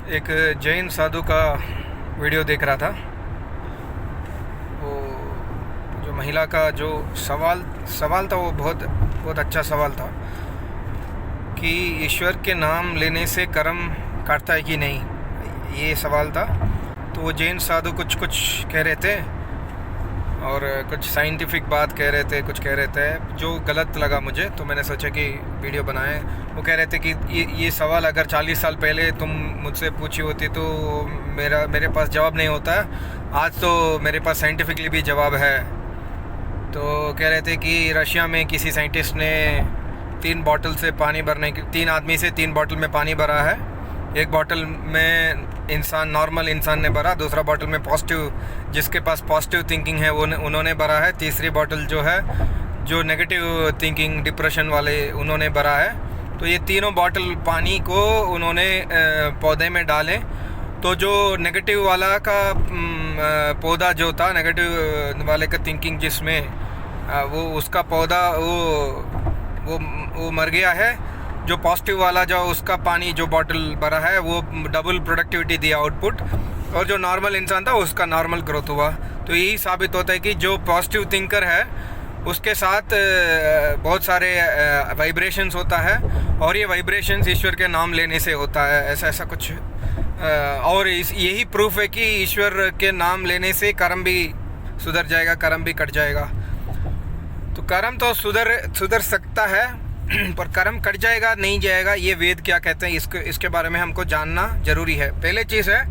एक जैन साधु का वीडियो देख रहा था। वो जो महिला का जो सवाल सवाल था वो बहुत बहुत अच्छा सवाल था कि ईश्वर के नाम लेने से कर्म काटता है कि नहीं, ये सवाल था। तो वो जैन साधु कुछ कह रहे थे और कुछ साइंटिफिक बात कह रहे थे, कुछ कह रहे थे जो गलत लगा मुझे, तो मैंने सोचा कि वीडियो बनाए। वो कह रहे थे कि ये सवाल अगर 40 साल पहले तुम मुझसे पूछी होती तो मेरे पास जवाब नहीं होता, आज तो मेरे पास साइंटिफिकली भी जवाब है। तो कह रहे थे कि रशिया में किसी साइंटिस्ट ने 3 आदमी से 3 बॉटल में पानी भरा है। एक बॉटल में नॉर्मल इंसान ने भरा, दूसरा बॉटल में जिसके पास पॉजिटिव थिंकिंग है वो उन्होंने भरा है, तीसरी बॉटल जो है जो नेगेटिव थिंकिंग डिप्रेशन वाले उन्होंने भरा है। तो ये तीनों बॉटल पानी को उन्होंने पौधे में डालें। तो जो नेगेटिव वाला का पौधा जो था, नेगेटिव वाले का थिंकिंग जिसमें वो उसका पौधा वो मर गया है। जो पॉजिटिव वाला जो उसका पानी जो बॉटल भरा है वो डबल प्रोडक्टिविटी दिया आउटपुट, और जो नॉर्मल इंसान था उसका नॉर्मल ग्रोथ हुआ। तो यही साबित होता है कि जो पॉजिटिव थिंकर है उसके साथ बहुत सारे वाइब्रेशंस होता है, और ये वाइब्रेशंस ईश्वर के नाम लेने से होता है, ऐसा कुछ। और यही प्रूफ है कि ईश्वर के नाम लेने से कर्म भी सुधर जाएगा, कर्म भी कट जाएगा। तो कर्म तो सुधर सकता है, पर कर्म कट जाएगा नहीं जाएगा, ये वेद क्या कहते हैं इसके बारे में हमको जानना जरूरी है। पहले चीज़ है,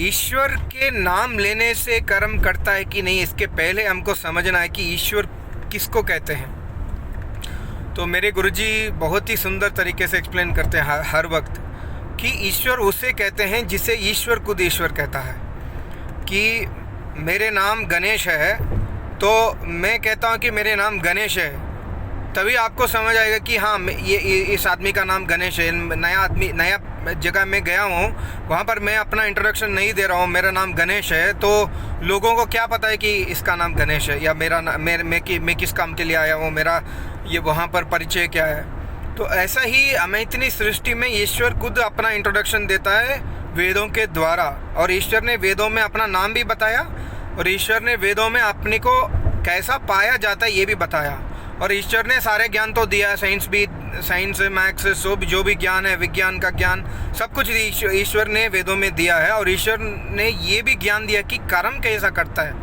ईश्वर के नाम लेने से कर्म कटता है कि नहीं, इसके पहले हमको समझना है कि ईश्वर किसको कहते हैं। तो मेरे गुरुजी बहुत ही सुंदर तरीके से एक्सप्लेन करते हैं हर वक्त कि ईश्वर उसे कहते हैं जिसे ईश्वर खुद ईश्वर कहता है। कि मेरे नाम गणेश है, तो मैं कहता हूँ कि मेरे नाम गणेश है, तभी आपको समझ आएगा कि हाँ ये इस आदमी का नाम गणेश है। नया जगह में गया हूँ, वहाँ पर मैं अपना इंट्रोडक्शन नहीं दे रहा हूँ, मेरा नाम गणेश है, तो लोगों को क्या पता है कि इसका नाम गणेश है, या मैं किस काम के लिए आया हूँ, मेरा ये वहाँ पर परिचय क्या है। तो ऐसा ही हमें इतनी सृष्टि में ईश्वर खुद अपना इंट्रोडक्शन देता है वेदों के द्वारा, और ईश्वर ने वेदों में अपना नाम भी बताया, और ईश्वर ने वेदों में अपने को कैसा पाया जाता है ये भी बताया। और ईश्वर ने सारे ज्ञान तो दिया, साइंस मैथ्स जो भी ज्ञान है, विज्ञान का ज्ञान, सब कुछ ईश्वर ने वेदों में दिया है। और ईश्वर ने ये भी ज्ञान दिया कि कर्म कैसा करता है,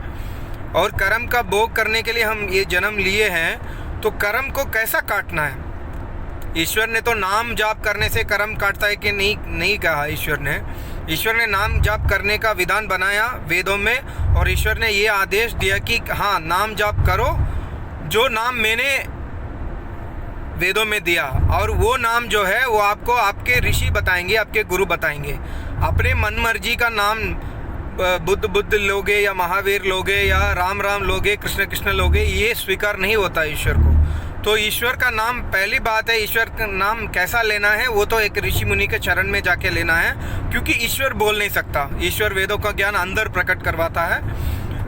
और कर्म का भोग करने के लिए हम ये जन्म लिए हैं, तो कर्म को कैसा काटना है। ईश्वर ने तो नाम जाप करने से कर्म काटता है कि नहीं कहा ईश्वर ने नाम जाप करने का विधान बनाया वेदों में, और ईश्वर ने ये आदेश दिया कि हाँ नाम जाप करो, जो नाम मैंने वेदों में दिया। और वो नाम जो है वो आपको आपके ऋषि बताएंगे, आपके गुरु बताएंगे। अपने मन मर्जी का नाम बुद्ध लोगे या महावीर लोगे या राम लोगे, कृष्ण लोगे, ये स्वीकार नहीं होता ईश्वर को। तो ईश्वर का नाम, पहली बात है ईश्वर का नाम कैसा लेना है, वो तो एक ऋषि मुनि के चरण में जाके लेना है, क्योंकि ईश्वर बोल नहीं सकता। ईश्वर वेदों का ज्ञान अंदर प्रकट करवाता है,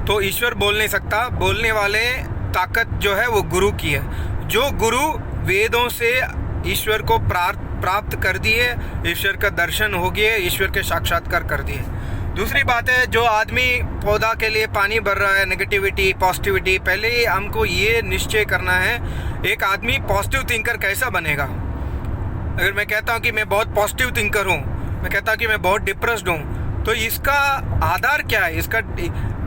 तो ईश्वर बोल नहीं सकता। बोलने वाले ताकत जो है वो गुरु की है। जो गुरु वेदों से ईश्वर को प्राप्त कर दिए, ईश्वर का दर्शन हो गए, ईश्वर के साक्षात्कार कर दिए। दूसरी बात है, जो आदमी पौधा के लिए पानी भर रहा है, नेगेटिविटी पॉजिटिविटी, पहले ही हमको ये निश्चय करना है एक आदमी पॉजिटिव थिंकर कैसा बनेगा। अगर मैं कहता हूँ कि मैं बहुत पॉजिटिव थिंकर हूँ, मैं कहता हूँ कि मैं बहुत डिप्रेस्ड हूँ, तो इसका आधार क्या है। इसका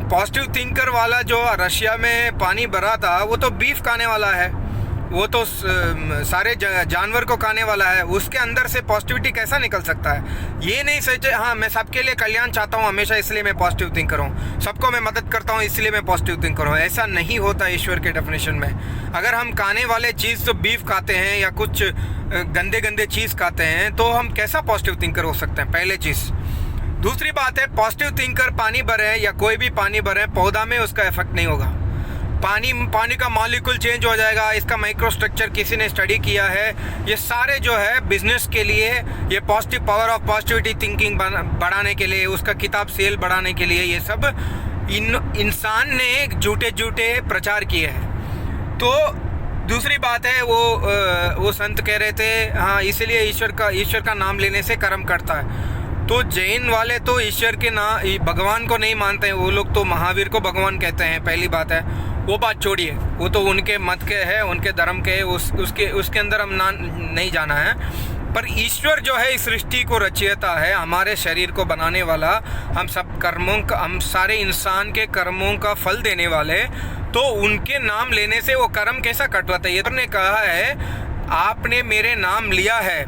पॉजिटिव थिंकर वाला जो रशिया में पानी भरा था वो तो बीफ खाने वाला है, वो तो सारे जानवर को खाने वाला है, उसके अंदर से पॉजिटिविटी कैसा निकल सकता है। ये नहीं सोचे हाँ मैं सबके लिए कल्याण चाहता हूँ हमेशा, इसलिए मैं पॉजिटिव थिंकर हूँ, सबको मैं मदद करता हूँ इसलिए मैं पॉजिटिव थिंकर हूँ। ऐसा नहीं होता ईश्वर के डेफिनेशन में। अगर हम खाने वाले चीज़ तो बीफ खाते हैं या कुछ गंदे चीज़ खाते हैं, तो हम कैसा पॉजिटिव थिंकर हो सकते हैं, पहले चीज़। दूसरी बात है, पॉजिटिव थिंकर पानी भरे या कोई भी पानी भरे, पौधा में उसका इफेक्ट नहीं होगा। पानी का मॉलिक्यूल चेंज हो जाएगा, इसका माइक्रो स्ट्रक्चर किसी ने स्टडी किया है। ये सारे जो है बिजनेस के लिए, ये positive power of positivity thinking बढ़ाने के लिए, उसका किताब सेल बढ़ाने के लिए, ये सब इंसान ने झूठे प्रचार किए हैं। तो दूसरी बात है वो संत कह रहे थे हाँ इसलिए ईश्वर का नाम लेने से कर्म करता है। तो जैन वाले तो ईश्वर के भगवान को नहीं मानते हैं, वो लोग तो महावीर को भगवान कहते हैं। पहली बात है, वो बात छोड़िए, वो तो उनके मत के है, उनके धर्म के है, उसके अंदर हम नहीं जाना है। पर ईश्वर जो है इस सृष्टि को रचयिता है, हमारे शरीर को बनाने वाला, हम सारे इंसान के कर्मों का फल देने वाले, तो उनके नाम लेने से वो कर्म कैसा कटवाता है? ये तो ने कहा है आपने मेरे नाम लिया है,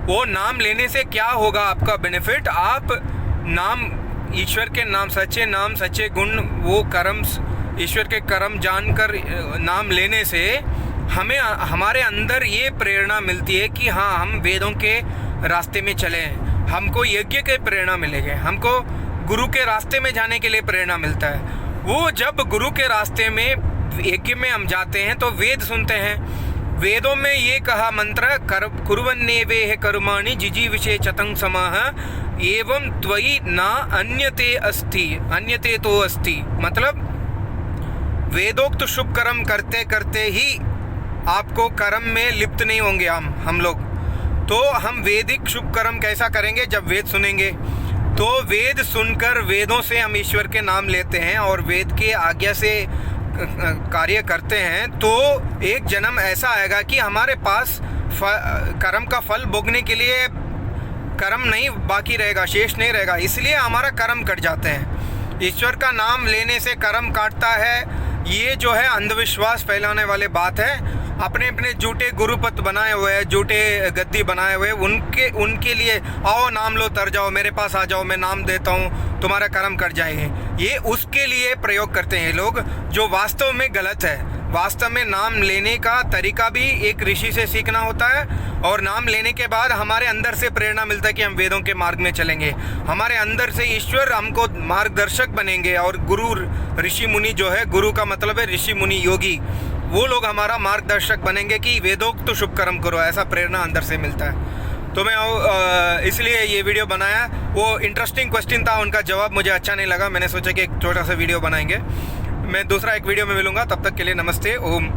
वो नाम लेने से क्या होगा आपका बेनिफिट? आप नाम, ईश्वर के नाम, सच्चे गुण, वो कर्म, ईश्वर के कर्म जानकर नाम लेने से हमें हमारे अंदर ये प्रेरणा मिलती है कि हाँ हम वेदों के रास्ते में चलें, हमको यज्ञ के प्रेरणा मिलेगी, हमको गुरु के रास्ते में जाने के लिए प्रेरणा मिलता है। वो जब गुरु के रास्ते में यज्ञ में हम जाते हैं तो वेद सुनते हैं। वेदों में ये कहा मंत्र कुर्वन्नेवेह कर्माणि जिजीविषे चतं समाह एवं त्वयि न अन्यते तो अस्ति। मतलब वेदोक्त शुभ कर्म करते करते ही आपको कर्म में लिप्त नहीं होंगे हम लोग। तो हम वैदिक शुभ कर्म कैसा करेंगे? जब वेद सुनेंगे, तो वेद सुनकर वेदों से हम ईश्वर के नाम लेते हैं और वेद के आज्ञा से कार्य करते हैं, तो एक जन्म ऐसा आएगा कि हमारे पास कर्म का फल भोगने के लिए कर्म नहीं बाकी रहेगा, शेष नहीं रहेगा, इसलिए हमारा कर्म कट जाते हैं। ईश्वर का नाम लेने से कर्म काटता है, ये जो है अंधविश्वास फैलाने वाले बात है। अपने अपने झूठे गुरुपत बनाए हुए हैं, झूठे गद्दी बनाए हुए, उनके लिए आओ नाम लो, तर जाओ, मेरे पास आ जाओ, मैं नाम देता हूँ, तुम्हारा कर्म कट जाएंगे, ये उसके लिए प्रयोग करते हैं लोग, जो वास्तव में गलत है। वास्तव में नाम लेने का तरीका भी एक ऋषि से सीखना होता है, और नाम लेने के बाद हमारे अंदर से प्रेरणा मिलता है कि हम वेदों के मार्ग में चलेंगे, हमारे अंदर से ईश्वर हमको मार्गदर्शक बनेंगे, और गुरु ऋषि मुनि जो है, गुरु का मतलब है ऋषि मुनि योगी, वो लोग हमारा मार्गदर्शक बनेंगे कि वेदोक्त तो शुभ कर्म करो, ऐसा प्रेरणा अंदर से मिलता है। तो मैं इसलिए ये वीडियो बनाया। वो इंटरेस्टिंग क्वेश्चन था, उनका जवाब मुझे अच्छा नहीं लगा, मैंने सोचा कि एक छोटा सा वीडियो बनाएंगे। मैं दूसरा एक वीडियो में मिलूंगा, तब तक के लिए नमस्ते, ओम।